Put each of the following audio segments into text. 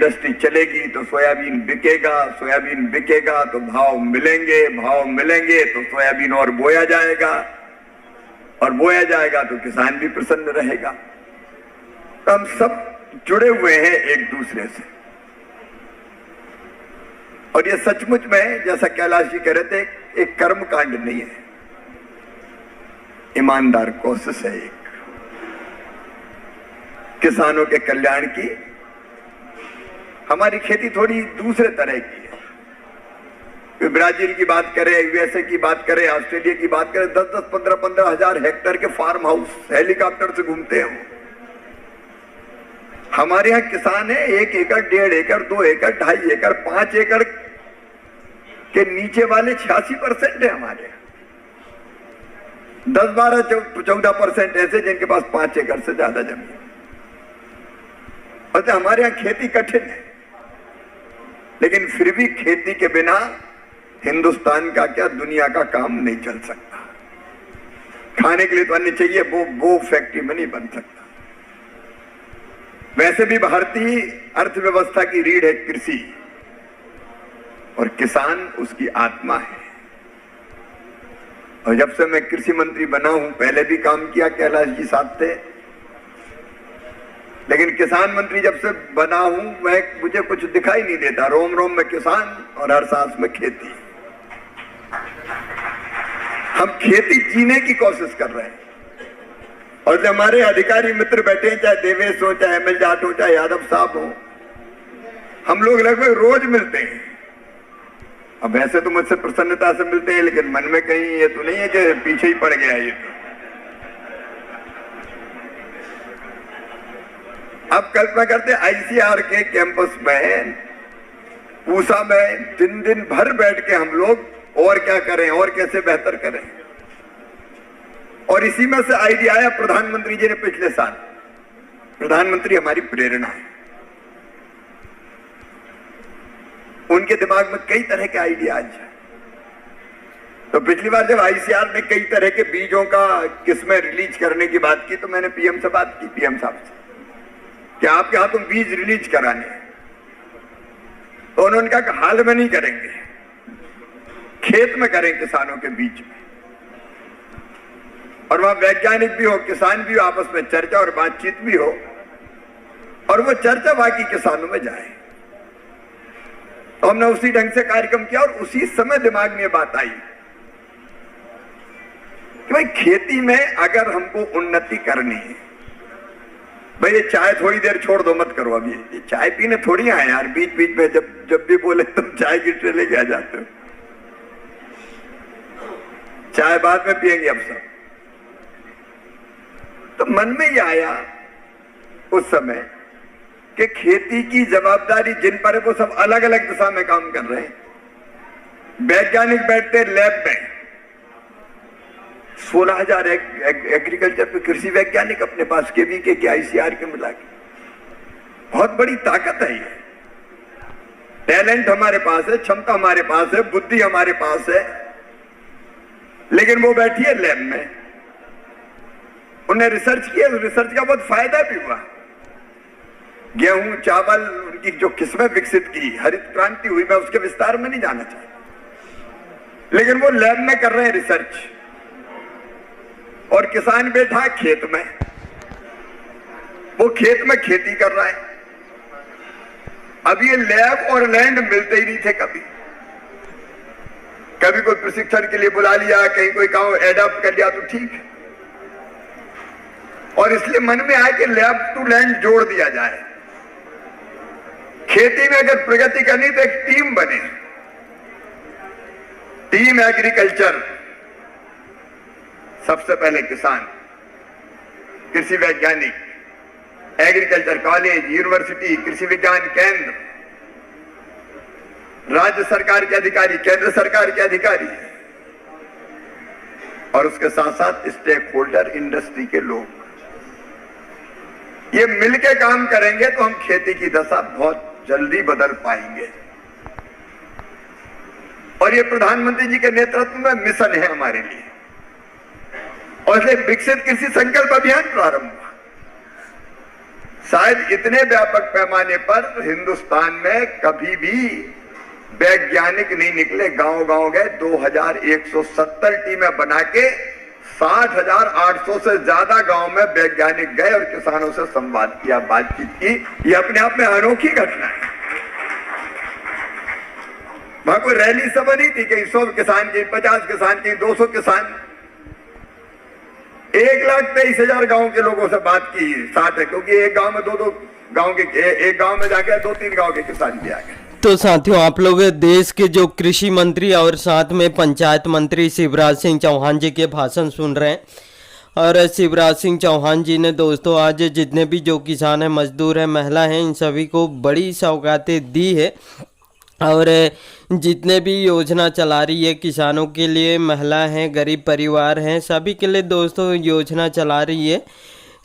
Industry चलेगी तो soybean बिकेगा, सोयाबीन बिकेगा तो भाव मिलेंगे तो सोयाबीन और बोया जाएगा, और बोया जाएगा तो किसान भी प्रसन्न रहेगा। तो हम सब जुड़े हुए हैं एक दूसरे से, और ये सचमुच में जैसा कैलाश जी कह रहे थे, एक कर्म कांड नहीं है, ईमानदार कोशिश है एक किसानों के कल्याण की। हमारी खेती थोड़ी दूसरे तरह की है। ब्राजील की बात करें, यूएसए की बात करें, ऑस्ट्रेलिया की बात करें, 10-10, 15-15 हजार हेक्टेयर के फार्म हाउस हेलीकॉप्टर से घूमते हैं। हमारे यहाँ किसान है 1 एकड़, 1.5 एकड़, 2 एकड़, 2.5 एकड़, 5 एकड़ के नीचे वाले 86% है हमारे यहाँ। 10-12-14% ऐसे जिनके पास 5 एकड़ से ज्यादा जमीन। और हमारे यहाँ खेती कठिन है, लेकिन फिर भी खेती के बिना हिंदुस्तान का क्या दुनिया का काम नहीं चल सकता। खाने के लिए तो अन्न चाहिए, वो फैक्ट्री में नहीं बन सकता। वैसे भी भारतीय अर्थव्यवस्था की रीढ़ है कृषि, और किसान उसकी आत्मा है। और जब से मैं कृषि मंत्री बना हूं, पहले भी काम किया, कैलाश जी साथ थे, लेकिन किसान मंत्री जब से बना हूं, मुझे कुछ दिखाई नहीं देता। रोम रोम में किसान और हर सांस में खेती। हम खेती जीने की कोशिश कर रहे हैं। और जो हमारे अधिकारी मित्र बैठे हैं, चाहे देवेश हो, चाहे एमएल जाट हो, चाहे यादव साहब हो, हम लोग लगभग रोज मिलते हैं। अब वैसे तो मुझसे प्रसन्नता से मिलते हैं, लेकिन मन में कहीं ये तो नहीं है कि पीछे ही पड़ गया ये तो। अब कल्पना करते आईसीआर के कैंपस में, पूसा में दिन भर बैठ के हम लोग और क्या करें और कैसे बेहतर करें। और इसी में से आइडिया आया प्रधानमंत्री जी ने पिछले साल। प्रधानमंत्री हमारी प्रेरणा है, उनके दिमाग में कई तरह के आइडियाज हैं। तो पिछली बार जब आईसीआर ने कई तरह के बीजों का किस्में रिलीज करने की बात की, तो मैंने पीएम से बात की, पीएम साहब से, कि आपके हाथों बीज रिलीज कराने हैं। तो उन्होंने कहा कि हाल में नहीं करेंगे, खेत में करें, किसानों के बीच में, और वहां वैज्ञानिक भी हो, किसान भी हो, आपस में चर्चा और बातचीत भी हो, और वो चर्चा बाकी किसानों में जाए। तो हमने उसी ढंग से कार्यक्रम किया, और उसी समय दिमाग में बात आई कि भाई खेती में अगर हमको उन्नति करनी है, भाई ये चाय थोड़ी देर छोड़ दो, मत करो। अभी ये चाय पीने थोड़ी आए यार, बीच बीच में जब भी बोले तुम चाय की ट्रे लेके आ जाते हो। चाय बाद में पिएंगे अब सब। तो मन में ये आया उस समय कि खेती की जवाबदारी जिन पर है वो सब अलग अलग दिशा में काम कर रहे हैं। वैज्ञानिक बैठते लैब में, 16,000 एग्रीकल्चर पे कृषि वैज्ञानिक अपने पास, केवीके के आईसीआर के मिला के। बहुत बड़ी ताकत है ये। टैलेंट हमारे पास है, क्षमता हमारे पास है, बुद्धि हमारे पास है, लेकिन वो बैठी है लैब में। उन्हें रिसर्च किया, रिसर्च का बहुत फायदा भी हुआ। गेहूं, चावल, उनकी जो किस्में विकसित की, हरित क्रांति हुई, मैं उसके विस्तार में नहीं जाना चाहता, लेकिन वो लैब में कर रहे हैं रिसर्च, और किसान बैठा खेत में, वो खेत में खेती कर रहा है। अब ये लैब और लैंड मिलते ही नहीं थे कभी। कभी कोई प्रशिक्षण के लिए बुला लिया, कहीं कोई काम एडॉप्ट कर लिया तो ठीक है, और इसलिए मन में आया कि लैब टू लैंड जोड़ दिया जाए। खेती में अगर प्रगति करनी तो एक टीम बने, टीम एग्रीकल्चर। सबसे पहले किसान, कृषि वैज्ञानिक, एग्रीकल्चर कॉलेज, यूनिवर्सिटी, कृषि विज्ञान केंद्र, राज्य सरकार के अधिकारी, केंद्र सरकार के अधिकारी, और उसके साथ साथ स्टेक होल्डर, इंडस्ट्री के लोग। ये मिलके काम करेंगे तो हम खेती की दशा बहुत जल्दी बदल पाएंगे। और ये प्रधानमंत्री जी के नेतृत्व में मिशन है हमारे लिए, और इसलिए विकसित कृषि संकल्प अभियान प्रारंभ हुआ। शायद इतने व्यापक पैमाने पर हिंदुस्तान में कभी भी वैज्ञानिक नहीं निकले। गांव गांव गए, 2170 टीमें बना के 60,800 से ज्यादा गांव में वैज्ञानिक गए और किसानों से संवाद किया, बातचीत की। ये अपने आप में अनोखी घटना है। वहां कोई रैली सभा नहीं थी कि 100 किसान की, 50 किसान की, 200 किसान। 1,23,000 गांव के लोगों से बात की साथ है, क्योंकि एक गांव में दो गांव के, एक गांव में जाके 2-3 गांव के किसान भी आ गए। तो साथियों, आप लोग देश के जो कृषि मंत्री और साथ में पंचायत मंत्री शिवराज सिंह चौहान जी के भाषण सुन रहे हैं। और शिवराज सिंह चौहान जी ने दोस्तों आज जितने भी जो किसान हैं, मजदूर हैं, महिला हैं, इन सभी को बड़ी सौगातें दी है। और जितने भी योजना चला रही है किसानों के लिए, महिला हैं, गरीब परिवार हैं, सभी के लिए दोस्तों योजना चला रही है।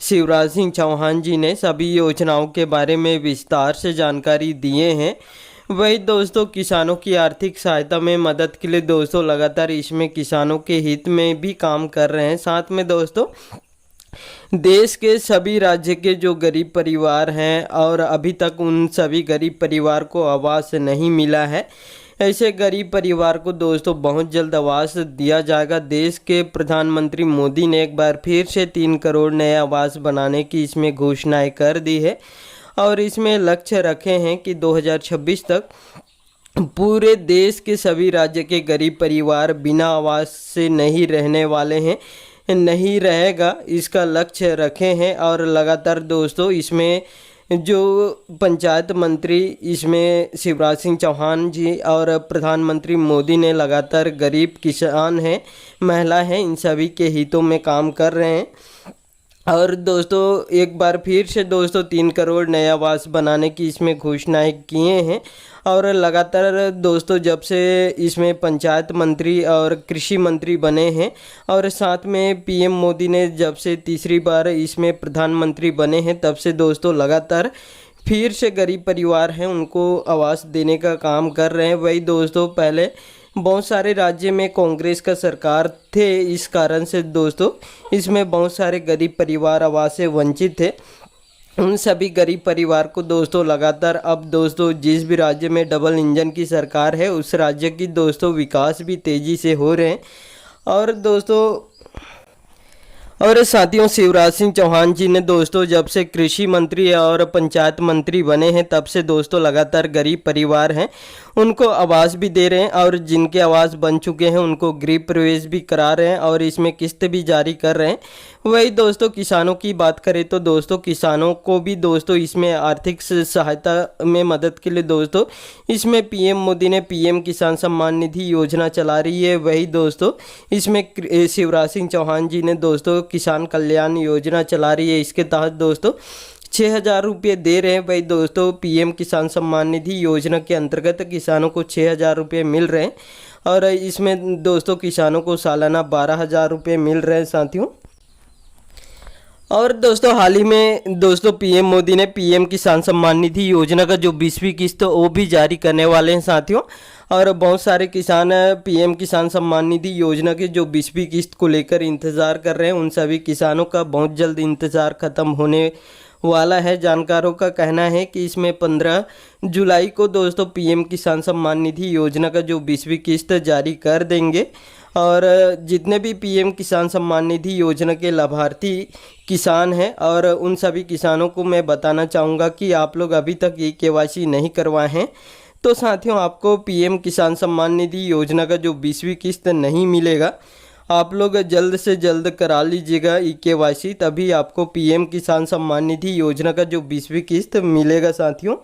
शिवराज सिंह चौहान जी ने सभी योजनाओं के बारे में विस्तार से जानकारी दिए हैं। वही दोस्तों किसानों की आर्थिक सहायता में मदद के लिए दोस्तों लगातार इसमें किसानों के हित में भी काम कर रहे हैं। साथ में दोस्तों देश के सभी राज्य के जो गरीब परिवार हैं और अभी तक उन सभी गरीब परिवार को आवास नहीं मिला है, ऐसे गरीब परिवार को दोस्तों बहुत जल्द आवास दिया जाएगा। देश के प्रधानमंत्री मोदी ने एक बार फिर से 3 करोड़ नए आवास बनाने की इसमें घोषणाएं कर दी है। और इसमें लक्ष्य रखे हैं कि 2026 तक पूरे देश के सभी राज्य के गरीब परिवार बिना आवास से नहीं रहने वाले हैं, नहीं रहेगा, इसका लक्ष्य रखे हैं। और लगातार दोस्तों इसमें जो पंचायत मंत्री, इसमें शिवराज सिंह चौहान जी और प्रधानमंत्री मोदी ने लगातार गरीब किसान हैं, महिला हैं, इन सभी के हितों में काम कर रहे हैं। और दोस्तों एक बार फिर से दोस्तों 3 करोड़ नए आवास बनाने की इसमें घोषणाएं किए हैं। और लगातार दोस्तों जब से इसमें पंचायत मंत्री और कृषि मंत्री बने हैं और साथ में पीएम मोदी ने जब से तीसरी बार इसमें प्रधानमंत्री बने हैं, तब से दोस्तों लगातार फिर से गरीब परिवार हैं उनको आवास देने का काम कर रहे हैं। वही दोस्तों पहले बहुत सारे राज्य में कांग्रेस का सरकार थे, इस कारण से दोस्तों इसमें बहुत सारे गरीब परिवार आवास से वंचित थे। उन सभी गरीब परिवार को दोस्तों लगातार अब दोस्तों जिस भी राज्य में डबल इंजन की सरकार है, उस राज्य की दोस्तों विकास भी तेज़ी से हो रहे हैं। और दोस्तों और साथियों शिवराज सिंह चौहान जी ने दोस्तों जब से कृषि मंत्री और पंचायत मंत्री बने हैं, तब से दोस्तों लगातार गरीब परिवार हैं उनको आवास भी दे रहे हैं। और जिनके आवास बन चुके हैं उनको गृह प्रवेश भी करा रहे हैं और इसमें किस्त भी जारी कर रहे हैं। वही दोस्तों किसानों की बात करें तो दोस्तों किसानों को भी दोस्तों इसमें आर्थिक सहायता में मदद के लिए दोस्तों इसमें पीएम मोदी ने पीएम किसान सम्मान निधि योजना चला रही है। वही दोस्तों इसमें शिवराज सिंह चौहान जी ने दोस्तों किसान कल्याण योजना चला रही है। इसके तहत दोस्तों 6,000 रुपये दे रहे हैं। वही दोस्तों पीएम किसान सम्मान निधि योजना के अंतर्गत किसानों को 6,000 रुपये मिल रहे हैं। और इसमें दोस्तों किसानों को सालाना 12,000 रुपये मिल रहे हैं साथियों। और दोस्तों हाल ही में दोस्तों पीएम मोदी ने पीएम किसान सम्मान निधि योजना का जो 20वीं किस्त वो भी जारी करने वाले हैं साथियों। और बहुत सारे किसान पीएम किसान सम्मान निधि योजना के जो 20वीं किस्त को लेकर इंतज़ार कर रहे हैं, उन सभी किसानों का बहुत जल्द इंतज़ार ख़त्म होने वाला है। जानकारों का कहना है कि इसमें 15 जुलाई को दोस्तों पीएम किसान सम्मान निधि योजना का जो 20वीं किस्त जारी कर देंगे। और जितने भी पीएम किसान सम्मान निधि योजना के लाभार्थी किसान हैं और उन सभी किसानों को मैं बताना चाहूँगा कि आप लोग अभी तक ये केवाईसी नहीं करवाए हैं तो साथियों आपको पीएम किसान सम्मान निधि योजना का जो 20वीं किस्त नहीं मिलेगा। आप लोग जल्द से जल्द करा लीजिएगा केवाईसी, तभी आपको पीएम किसान सम्मान निधि योजना का जो 20वीं किस्त मिलेगा साथियों।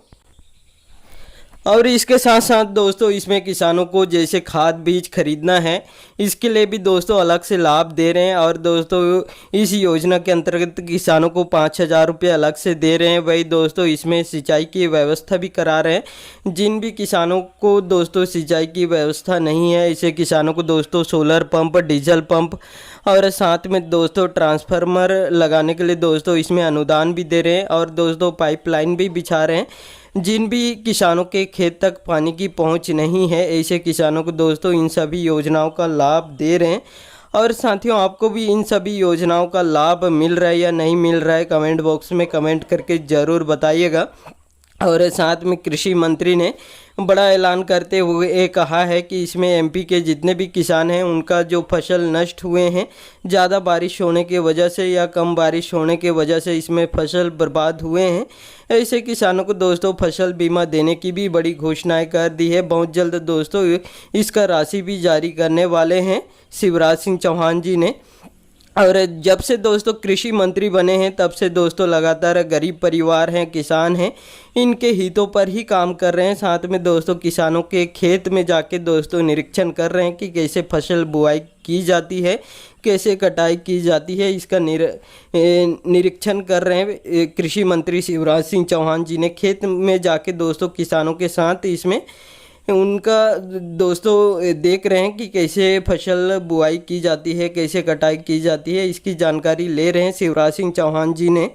और इसके साथ साथ दोस्तों इसमें किसानों को जैसे खाद बीज खरीदना है, इसके लिए भी दोस्तों अलग से लाभ दे रहे हैं। और दोस्तों इस योजना के अंतर्गत किसानों को 5,000 रुपये अलग से दे रहे हैं। वही दोस्तों इसमें सिंचाई की व्यवस्था भी करा रहे हैं। जिन भी किसानों को दोस्तों सिंचाई की व्यवस्था नहीं है, ऐसे किसानों को दोस्तों सोलर पंप, डीजल पंप और साथ में दोस्तों ट्रांसफार्मर लगाने के लिए दोस्तों इसमें अनुदान भी दे रहे हैं। और दोस्तों पाइपलाइन भी बिछा रहे हैं। जिन भी किसानों के खेत तक पानी की पहुंच नहीं है, ऐसे किसानों को दोस्तों इन सभी योजनाओं का लाभ दे रहे हैं। और साथियों आपको भी इन सभी योजनाओं का लाभ मिल रहा है या नहीं मिल रहा है, कमेंट बॉक्स में कमेंट करके ज़रूर बताइएगा। और साथ में कृषि मंत्री ने बड़ा ऐलान करते हुए ये कहा है कि इसमें एमपी के जितने भी किसान हैं उनका जो फसल नष्ट हुए हैं ज़्यादा बारिश होने की वजह से या कम बारिश होने की वजह से इसमें फसल बर्बाद हुए हैं, ऐसे किसानों को दोस्तों फसल बीमा देने की भी बड़ी घोषणाएं कर दी है। बहुत जल्द दोस्तों इसका राशि भी जारी करने वाले हैं शिवराज सिंह चौहान जी ने। और जब से दोस्तों कृषि मंत्री बने हैं तब से दोस्तों लगातार गरीब परिवार हैं, किसान हैं, इनके हितों पर ही काम कर रहे हैं। साथ में दोस्तों किसानों के खेत में जाके दोस्तों निरीक्षण कर रहे हैं कि कैसे फसल बुआई की जाती है, कैसे कटाई की जाती है, इसका निरीक्षण कर रहे हैं कृषि मंत्री शिवराज सिंह चौहान जी ने। खेत में जाके दोस्तों किसानों के साथ इसमें उनका दोस्तों देख रहे हैं कि कैसे फसल बुआई की जाती है, कैसे कटाई की जाती है, इसकी जानकारी ले रहे हैं शिवराज सिंह चौहान जी ने।